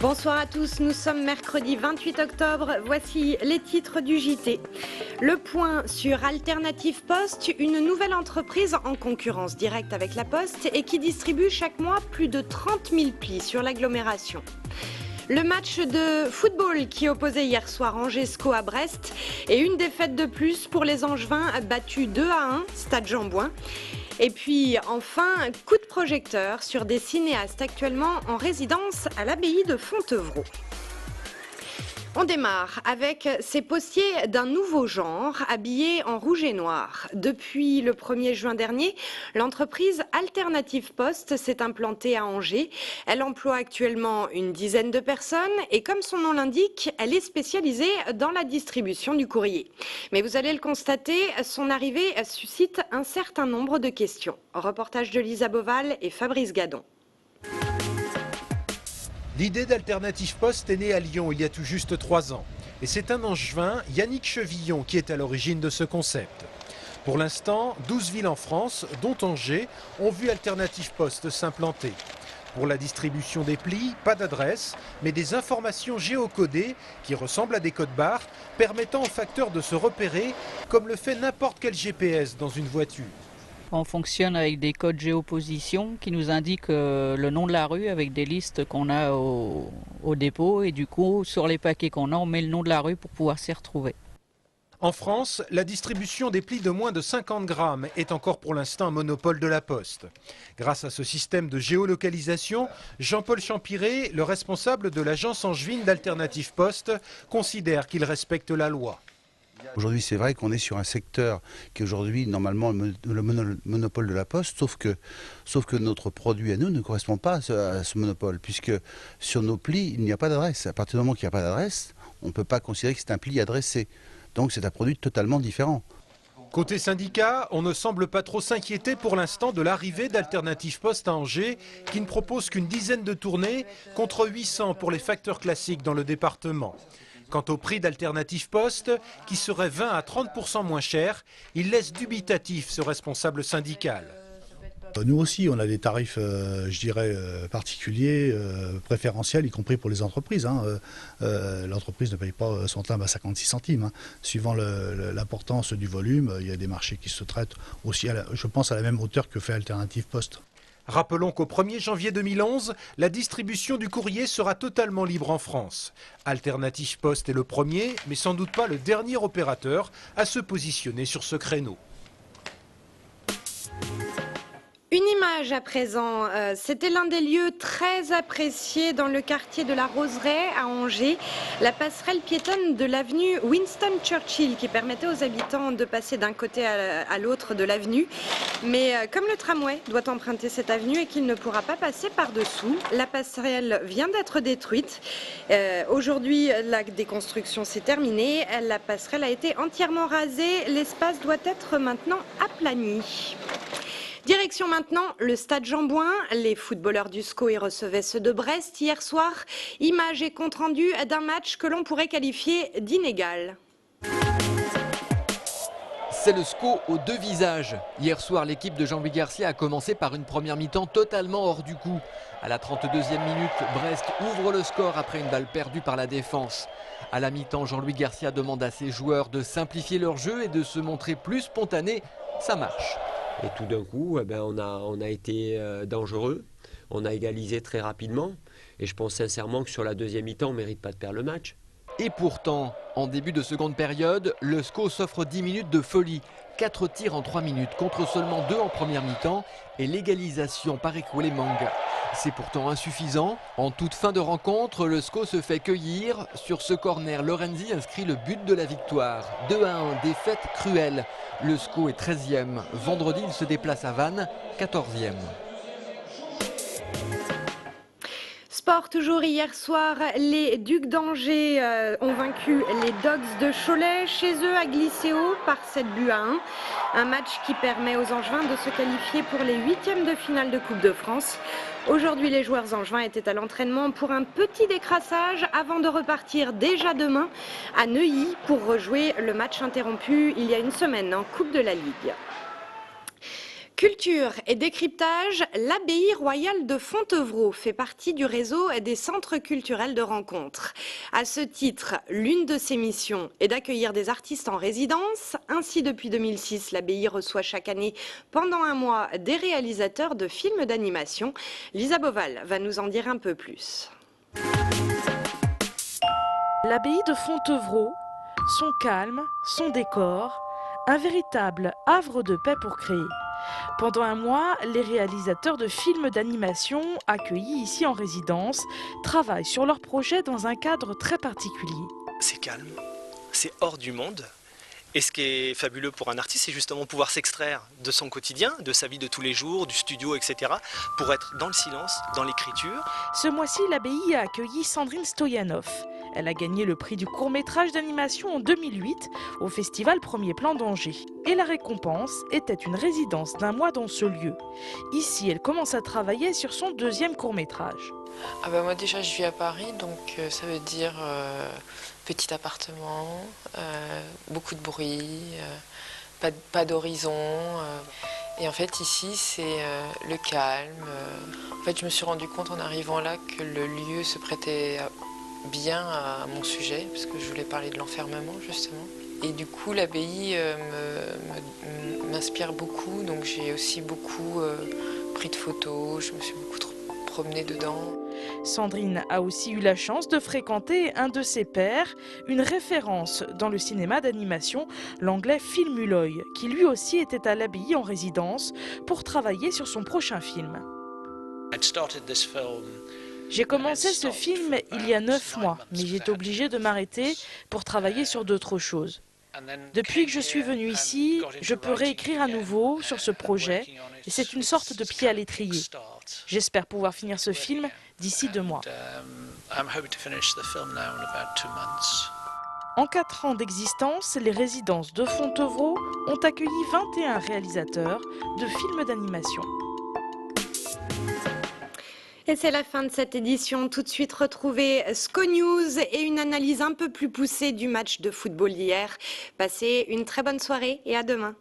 Bonsoir à tous, nous sommes mercredi 28 octobre, voici les titres du JT. Le point sur Alternative Post, une nouvelle entreprise en concurrence directe avec la Poste et qui distribue chaque mois plus de 30 000 plis sur l'agglomération. Le match de football qui opposait hier soir Angers-SCO à Brest et une défaite de plus pour les Angevins battus 2-1, Stade Jean-Bouin. Et puis enfin, coup de projecteur sur des cinéastes actuellement en résidence à l'abbaye de Fontevraud. On démarre avec ces postiers d'un nouveau genre, habillés en rouge et noir. Depuis le 1er juin dernier, l'entreprise Alternative Post s'est implantée à Angers. Elle emploie actuellement une dizaine de personnes et comme son nom l'indique, elle est spécialisée dans la distribution du courrier. Mais vous allez le constater, son arrivée suscite un certain nombre de questions. Reportage de Lisa Boval et Fabrice Gadon. L'idée d'Alternative Post est née à Lyon il y a tout juste 3 ans. Et c'est un Angevin, Yannick Chevillon, qui est à l'origine de ce concept. Pour l'instant, 12 villes en France, dont Angers, ont vu Alternative Post s'implanter. Pour la distribution des plis, pas d'adresse, mais des informations géocodées qui ressemblent à des codes barres permettant aux facteurs de se repérer comme le fait n'importe quel GPS dans une voiture. On fonctionne avec des codes géoposition qui nous indiquent le nom de la rue avec des listes qu'on a au dépôt et du coup sur les paquets qu'on a on met le nom de la rue pour pouvoir s'y retrouver. En France, la distribution des plis de moins de 50 grammes est encore pour l'instant un monopole de la Poste. Grâce à ce système de géolocalisation, Jean-Paul Champiré, le responsable de l'agence angevine d'Alternative Post, considère qu'il respecte la loi. Aujourd'hui, c'est vrai qu'on est sur un secteur qui est aujourd'hui normalement le monopole de la Poste, sauf que notre produit à nous ne correspond pas à ce monopole, puisque sur nos plis, il n'y a pas d'adresse. À partir du moment qu'il n'y a pas d'adresse, on ne peut pas considérer que c'est un pli adressé. Donc c'est un produit totalement différent. Côté syndicat, on ne semble pas trop s'inquiéter pour l'instant de l'arrivée d'Alternative Post à Angers, qui ne propose qu'une dizaine de tournées, contre 800 pour les facteurs classiques dans le département. Quant au prix d'Alternative Post, qui serait 20 à 30% moins cher, il laisse dubitatif ce responsable syndical. Nous aussi, on a des tarifs, particuliers, préférentiels, y compris pour les entreprises. L'entreprise ne paye pas son timbre à 56 centimes. Suivant l'importance du volume, il y a des marchés qui se traitent aussi, je pense, à la même hauteur que fait Alternative Post. Rappelons qu'au 1er janvier 2011, la distribution du courrier sera totalement libre en France. Alternative Post est le premier, mais sans doute pas le dernier opérateur à se positionner sur ce créneau. Une image à présent, c'était l'un des lieux très appréciés dans le quartier de la Roseraie à Angers, la passerelle piétonne de l'avenue Winston Churchill qui permettait aux habitants de passer d'un côté à l'autre de l'avenue. Mais comme le tramway doit emprunter cette avenue et qu'il ne pourra pas passer par-dessous, la passerelle vient d'être détruite. Aujourd'hui, la déconstruction s'est terminée, la passerelle a été entièrement rasée, l'espace doit être maintenant aplani. Direction maintenant le Stade Jean-Bouin. Les footballeurs du SCO y recevaient ceux de Brest hier soir. Images et compte rendu d'un match que l'on pourrait qualifier d'inégal. C'est le SCO aux deux visages. Hier soir, l'équipe de Jean-Louis Garcia a commencé par une première mi-temps totalement hors du coup. À la 32e minute, Brest ouvre le score après une balle perdue par la défense. À la mi-temps, Jean-Louis Garcia demande à ses joueurs de simplifier leur jeu et de se montrer plus spontané. Ça marche. Et tout d'un coup, on a été dangereux, on a égalisé très rapidement. Et je pense sincèrement que sur la deuxième mi-temps, on ne mérite pas de perdre le match. Et pourtant, en début de seconde période, le SCO s'offre 10 minutes de folie. 4 tirs en 3 minutes contre seulement 2 en première mi-temps et l'égalisation par Ekwele-Manga. C'est pourtant insuffisant. En toute fin de rencontre, le SCO se fait cueillir. Sur ce corner, Lorenzi inscrit le but de la victoire. 2-1, défaite cruelle. Le SCO est 13e. Vendredi, il se déplace à Vannes, 14e. Sport toujours hier soir, les Ducs d'Angers ont vaincu les Dogs de Cholet chez eux à Glisséo par 7-1. Un match qui permet aux Angevins de se qualifier pour les 8e de finale de Coupe de France. Aujourd'hui, les joueurs angevins étaient à l'entraînement pour un petit décrassage avant de repartir déjà demain à Neuilly pour rejouer le match interrompu il y a une semaine en Coupe de la Ligue. Culture et décryptage, l'abbaye royale de Fontevraud fait partie du réseau des centres culturels de rencontres. À ce titre, l'une de ses missions est d'accueillir des artistes en résidence. Ainsi, depuis 2006, l'abbaye reçoit chaque année, pendant un mois, des réalisateurs de films d'animation. Lisa Boval va nous en dire un peu plus. L'abbaye de Fontevraud, son calme, son décor, un véritable havre de paix pour créer. Pendant un mois, les réalisateurs de films d'animation accueillis ici en résidence travaillent sur leur projet dans un cadre très particulier. C'est calme, c'est hors du monde. Et ce qui est fabuleux pour un artiste, c'est justement pouvoir s'extraire de son quotidien, de sa vie de tous les jours, du studio, etc. pour être dans le silence, dans l'écriture. Ce mois-ci, l'abbaye a accueilli Sandrine Stoyanov. Elle a gagné le prix du court-métrage d'animation en 2008 au festival Premier Plan d'Angers. Et la récompense était une résidence d'1 mois dans ce lieu. Ici, elle commence à travailler sur son 2e court-métrage. Moi déjà, je vis à Paris, donc ça veut dire petit appartement, beaucoup de bruit, pas d'horizon. Et en fait, ici, c'est le calme. En fait, je me suis rendu compte en arrivant là que le lieu se prêtait bien à mon sujet, parce que je voulais parler de l'enfermement, justement. Et du coup, l'abbaye m'inspire beaucoup, donc j'ai aussi beaucoup pris de photos, je me suis beaucoup promenée dedans. Sandrine a aussi eu la chance de fréquenter un de ses pairs, une référence dans le cinéma d'animation, l'anglais Phil Mulloy, qui lui aussi était à l'abbaye en résidence pour travailler sur son prochain film. J'ai commencé ce film il y a 9 mois, mais j'ai été obligée de m'arrêter pour travailler sur d'autres choses. Depuis que je suis venue ici, je peux réécrire à nouveau sur ce projet et c'est une sorte de pied à l'étrier. J'espère pouvoir finir ce film d'ici 2 mois. En 4 ans d'existence, les résidences de Fontevraud ont accueilli 21 réalisateurs de films d'animation. Et c'est la fin de cette édition. Tout de suite, retrouvez SCO News et une analyse un peu plus poussée du match de football d'hier. Passez une très bonne soirée et à demain.